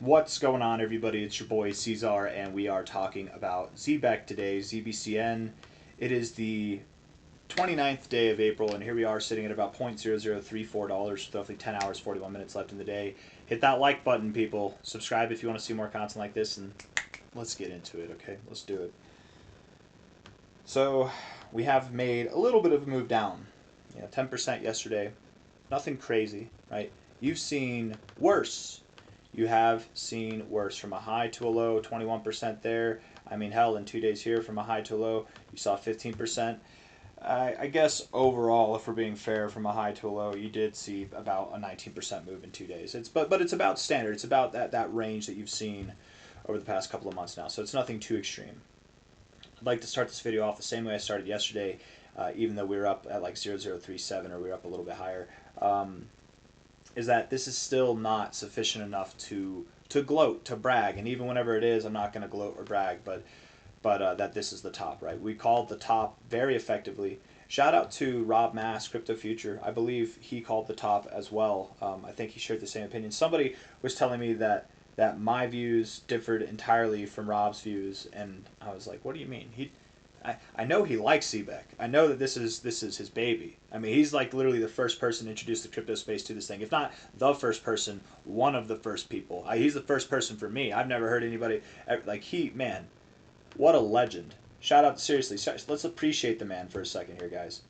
What's going on, everybody? It's your boy C-Zar, and we are talking about Zebec today, ZBCN. It is the 29th day of April, and here we are sitting at about $0.0034, roughly 10 hours, 41 minutes left in the day. Hit that like button, people. Subscribe if you want to see more content like this, and let's get into it, okay? Let's do it. So, we have made a little bit of a move down. 10% yesterday. Nothing crazy, right? You've seen worse. You have seen worse. From a high to a low, 21% there. I mean, hell, in 2 days here, from a high to a low, you saw 15%. I guess overall, if we're being fair, from a high to a low, you did see about a 19% move in 2 days. But it's about standard. It's about that range that you've seen over the past couple of months now. So it's nothing too extreme. I'd like to start this video off the same way I started yesterday, even though we were up at like 0.0037 or we were up a little bit higher. Is that this is still not sufficient enough to gloat, to brag, and even whenever it is, I'm not going to gloat or brag, but that this is the top, right? We called the top very effectively. Shout out to Rob Mass, Crypto Future. I believe he called the top as well. I think he shared the same opinion. Somebody was telling me that my views differed entirely from Rob's views, and I was like, what do you mean? I know he likes Zebec. I know that this is his baby. I mean, he's like literally the first person to introduce the crypto space to this thing. If not the first person, one of the first people. He's the first person for me. I've never heard anybody like man, what a legend. Shout out, seriously, let's appreciate the man for a second here, guys.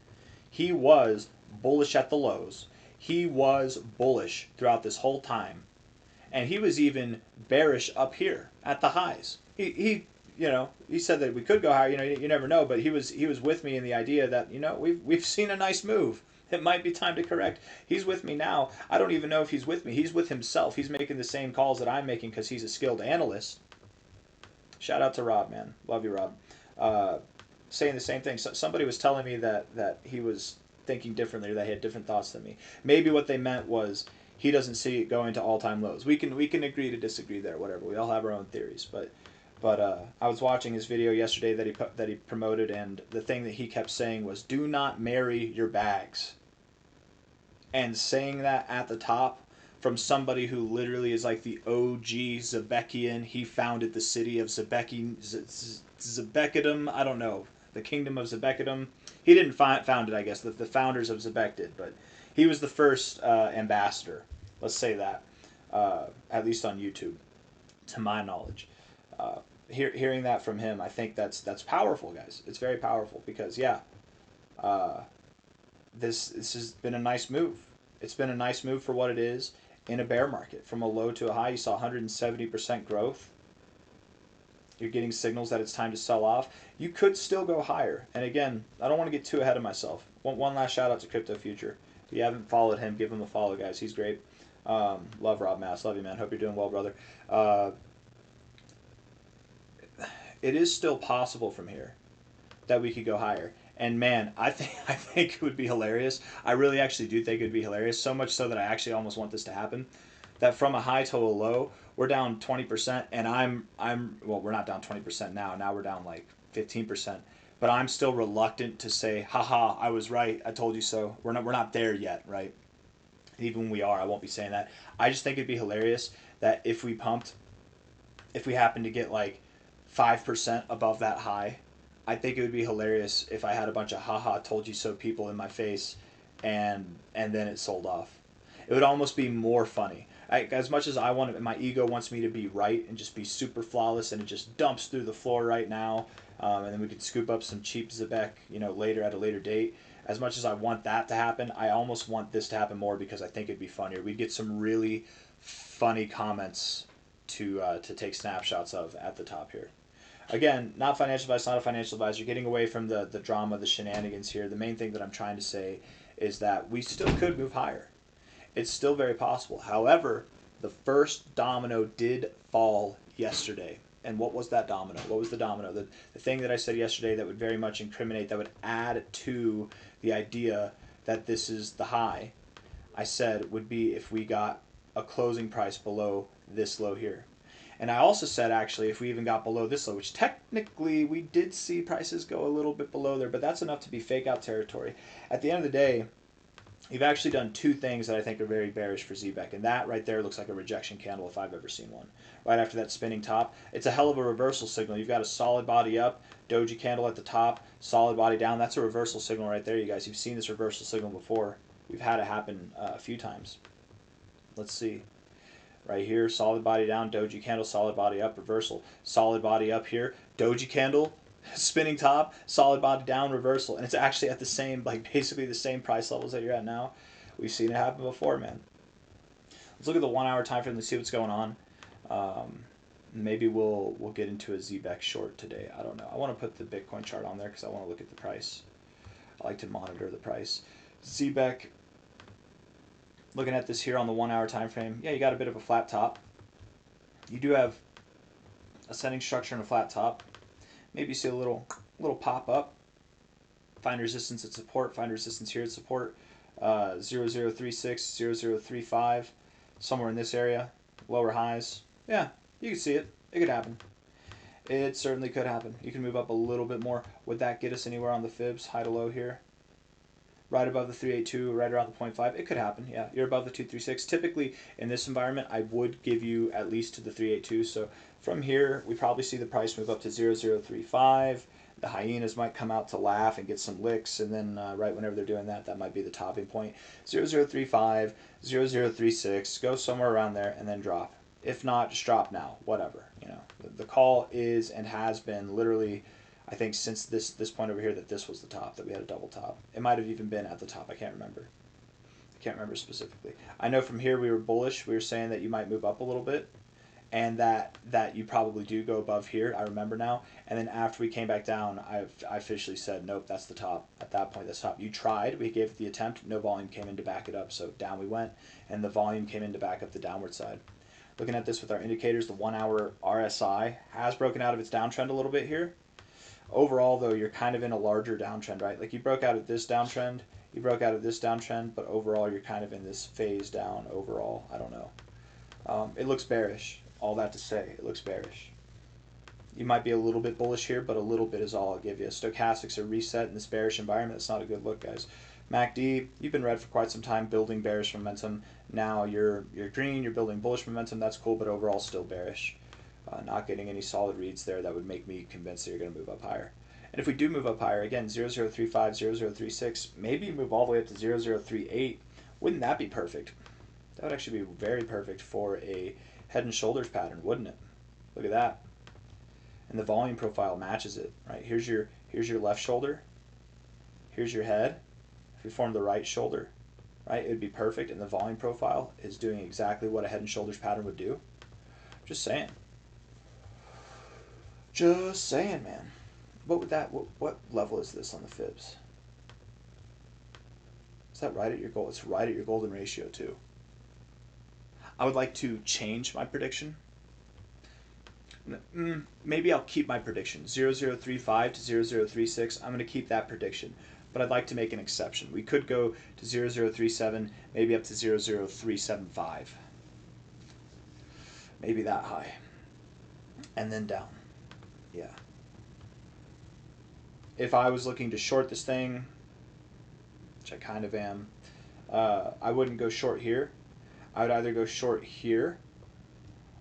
He was bullish at the lows. He was bullish throughout this whole time. And he was even bearish up here at the highs. He said that we could go higher. You never know. But he was with me in the idea that we've seen a nice move. It might be time to correct. He's with me now. I don't even know if he's with me. He's with himself. He's making the same calls that I'm making because he's a skilled analyst. Shout out to Rob, man. Love you, Rob. Saying the same thing. Somebody was telling me that he was thinking differently, or that he had different thoughts than me. Maybe what they meant was he doesn't see it going to all-time lows. We can agree to disagree there, whatever. We all have our own theories, but I was watching his video yesterday that he promoted, and the thing that he kept saying was, "Do not marry your bags." And saying that at the top from somebody who literally is like the OG Zebecian. He founded the city of Zebecidum. I don't know, the kingdom of Zebecidum. He didn't found it, I guess. The founders of Zebec did, but he was the first ambassador. Let's say that, at least on YouTube, to my knowledge. Hearing that from him, I think that's powerful, guys. It's very powerful because this has been a nice move. It's been a nice move for what it is in a bear market. From a low to a high, you saw 170% growth. You're getting signals that it's time to sell off. You could still go higher. And again, I don't want to get too ahead of myself. One last shout out to Crypto Future. If you haven't followed him, give him a follow, guys. He's great. Love Rob Mass. Love you, man. Hope you're doing well, brother. It is still possible from here that we could go higher. And man, I think it would be hilarious. I really actually do think it would be hilarious. So much so that I actually almost want this to happen. That from a high to a low, we're down 20%, and well, we're not down 20% now. Now we're down like 15%. But I'm still reluctant to say, haha, I was right. I told you so. We're not there yet, right? Even when we are, I won't be saying that. I just think it'd be hilarious that if we happen to get like 5% above that high, I think it would be hilarious if I had a bunch of haha told you so people in my face and then it sold off. It would almost be more funny. As much as my ego wants me to be right and just be super flawless, and it just dumps through the floor right now, and then we could scoop up some cheap Zebec, later at a later date. As much as I want that to happen, I almost want this to happen more because I think it'd be funnier. We'd get some really funny comments to take snapshots of at the top here. Again, not financial advice, not a financial advisor. Getting away from the drama, the shenanigans here. The main thing that I'm trying to say is that we still could move higher. It's still very possible. However, the first domino did fall yesterday. And what was that domino? What was the domino? The thing that I said yesterday that would very much incriminate, that would add to the idea that this is the high, I said would be if we got a closing price below this low here. And I also said, actually, if we even got below this low, which technically we did see prices go a little bit below there, but that's enough to be fake out territory. At the end of the day, you've actually done two things that I think are very bearish for Zebec, and that right there looks like a rejection candle if I've ever seen one. Right after that spinning top, it's a hell of a reversal signal. You've got a solid body up, doji candle at the top, solid body down. That's a reversal signal right there, you guys. You've seen this reversal signal before. We've had it happen a few times. Let's see. Right here, solid body down, doji candle, solid body up, reversal. Solid body up here, doji candle, spinning top, solid body down, reversal. And it's actually at the same, like basically the same price levels that you're at now. We've seen it happen before, man. Let's look at the 1 hour time frame and see what's going on. Maybe we'll get into a Zebec short today. I don't know. I want to put the Bitcoin chart on there because I want to look at the price. I like to monitor the price. Zebec, looking at this here on the 1 hour time frame, yeah, you got a bit of a flat top. You do have ascending structure and a flat top. Maybe you see a little pop up. Find resistance at support. Find resistance here at support. 0036, 0035, somewhere in this area. Lower highs. Yeah, you can see it. It could happen. It certainly could happen. You can move up a little bit more. Would that get us anywhere on the fibs? High to low here. Right above the 382, right around the 0.5. It could happen, yeah. You're above the 236. Typically, in this environment, I would give you at least to the 382. So from here, we probably see the price move up to 0035. The hyenas might come out to laugh and get some licks, and then right whenever they're doing that, that might be the topping point. 0035, 0036, go somewhere around there, and then drop. If not, just drop now, whatever. You know, the call is and has been literally, I think since this point over here, that this was the top, that we had a double top. It might have even been at the top. I can't remember. I can't remember specifically. I know from here we were bullish. We were saying that you might move up a little bit, and that you probably do go above here. I remember now. And then after we came back down, I officially said, nope, that's the top. At that point, that's the top. You tried. We gave it the attempt. No volume came in to back it up. So down we went, and the volume came in to back up the downward side. Looking at this with our indicators, the 1 hour RSI has broken out of its downtrend a little bit here. Overall, though, you're kind of in a larger downtrend, right? Like you broke out of this downtrend, you broke out of this downtrend, but overall, you're kind of in this phase down overall. I don't know. It looks bearish. All that to say, it looks bearish. You might be a little bit bullish here, but a little bit is all I'll give you. Stochastics are reset in this bearish environment. That's not a good look, guys. MACD, you've been red for quite some time, building bearish momentum. Now you're green, you're building bullish momentum. That's cool, but overall still bearish. Not getting any solid reads there that would make me convinced that you're going to move up higher. And if we do move up higher, again, 0035, 0036, maybe move all the way up to 0038. Wouldn't that be perfect? That would actually be very perfect for a head and shoulders pattern, wouldn't it? Look at that. And the volume profile matches it, right? Here's your left shoulder. Here's your head. If we form the right shoulder, right, it would be perfect. And the volume profile is doing exactly what a head and shoulders pattern would do. Just saying. Just saying, man. What level is this on the fibs? Is that right at your goal? It's right at your golden ratio too. I would like to change my prediction. Maybe I'll keep my prediction. 0035 to 0036. I'm going to keep that prediction. But I'd like to make an exception. We could go to 0037, maybe up to 00375. Maybe that high. And then down. Yeah. If I was looking to short this thing, which I kind of am, I wouldn't go short here. I would either go short here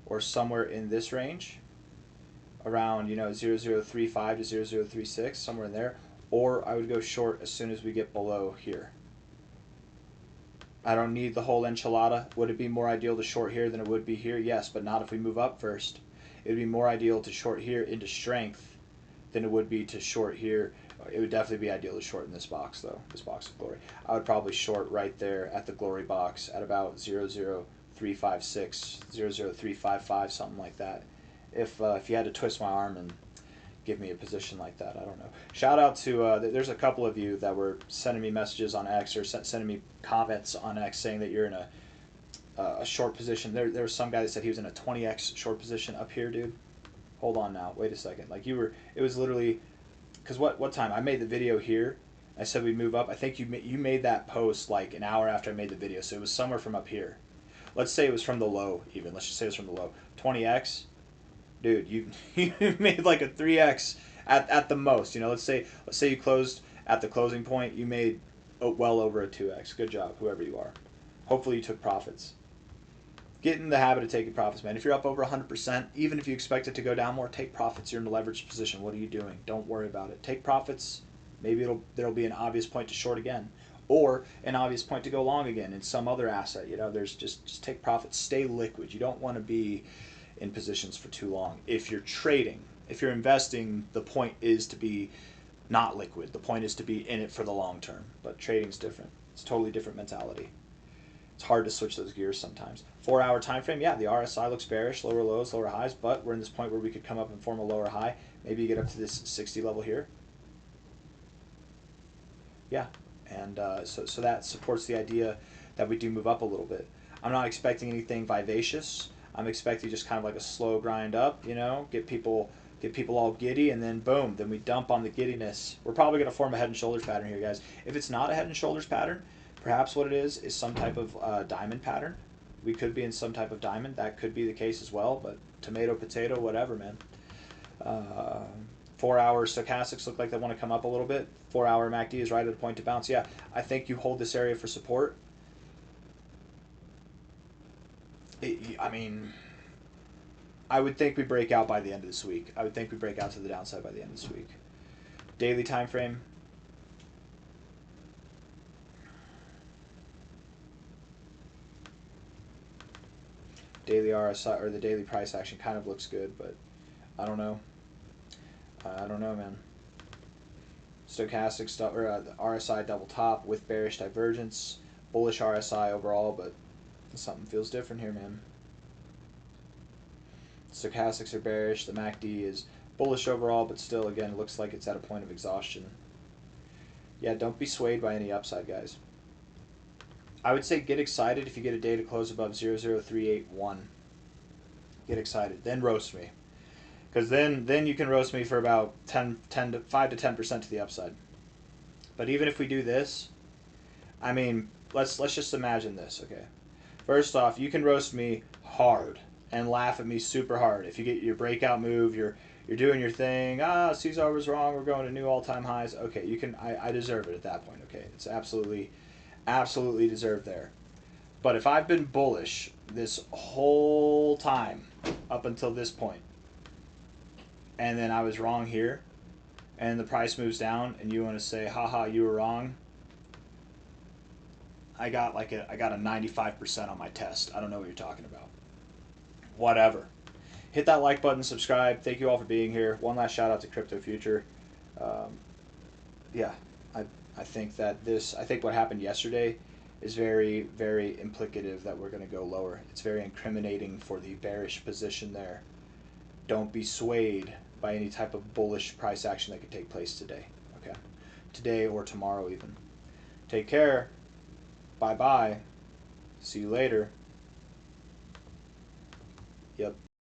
or somewhere in this range, around 0035 to 0036, somewhere in there, or I would go short as soon as we get below here. I don't need the whole enchilada. Would it be more ideal to short here than it would be here? Yes, but not if we move up first. It would be more ideal to short here into strength than it would be to short here. It would definitely be ideal to short in this box, though, this box of glory. I would probably short right there at the glory box at about 00356, 00355, something like that. If you had to twist my arm and give me a position like that, I don't know. Shout out to, there's a couple of you that were sending me messages on X or sending me comments on X saying that you're in a short position. There was some guy that said he was in a 20x short position up here, dude. Hold on now. Wait a second. Like it was literally, because what time? I made the video here. I said we'd move up. I think you made that post like an hour after I made the video, so it was somewhere from up here. Let's say it was from the low even. Let's just say it was from the low. 20x. Dude, you made like a 3x at the most. Let's say you closed at the closing point. You made well over a 2x. Good job, whoever you are. Hopefully you took profits. Get in the habit of taking profits, man. If you're up over 100%, even if you expect it to go down more, take profits. You're in a leveraged position. What are you doing? Don't worry about it. Take profits. Maybe there'll be an obvious point to short again, or an obvious point to go long again in some other asset. You know, there's just take profits. Stay liquid. You don't want to be in positions for too long. If you're trading, if you're investing, the point is to be not liquid. The point is to be in it for the long term. But trading's different. It's a totally different mentality. It's hard to switch those gears sometimes. 4-hour time frame, yeah, the RSI looks bearish, lower lows, lower highs, but we're in this point where we could come up and form a lower high. Maybe you get up to this 60 level here. Yeah, and so that supports the idea that we do move up a little bit. I'm not expecting anything vivacious. I'm expecting just kind of like a slow grind up, you know, get people all giddy, and then boom, then we dump on the giddiness. We're probably going to form a head and shoulders pattern here, guys. If it's not a head and shoulders pattern, perhaps what it is some type of diamond pattern. We could be in some type of diamond. That could be the case as well, but tomato, potato, whatever, man. 4-hour stochastics look like they want to come up a little bit. 4-hour MACD is right at a point to bounce. Yeah, I think you hold this area for support. I mean, I would think we break out by the end of this week. I would think we break out to the downside by the end of this week. Daily time frame. Daily RSI or the daily price action kind of looks good, but I don't know. I don't know, man. Stochastic stuff or the RSI double top with bearish divergence, bullish RSI overall, but something feels different here, man. Stochastics are bearish. The MACD is bullish overall, but still, again, it looks like it's at a point of exhaustion. Yeah, don't be swayed by any upside, guys. I would say get excited if you get a day to close above 00381. Get excited. Then roast me. Because then you can roast me for about 5 to 10% to the upside. But even if we do this, I mean, let's just imagine this, okay? First off, you can roast me hard and laugh at me super hard. If you get your breakout move, you're doing your thing. C-Zar was wrong. We're going to new all-time highs. Okay, you can. I deserve it at that point. Okay, it's absolutely deserved there. But if I've been bullish this whole time up until this point, and then I was wrong here, and the price moves down, and you want to say, haha, you were wrong, I got a 95% on my test. I don't know what you're talking about. Whatever. Hit that like button, subscribe. Thank you all for being here. One last shout out to Crypto Future. Yeah, I think what happened yesterday is very, very implicative that we're going to go lower. It's very incriminating for the bearish position there. Don't be swayed by any type of bullish price action that could take place today. Okay, today or tomorrow even. Take care. Bye-bye. See you later. Yep.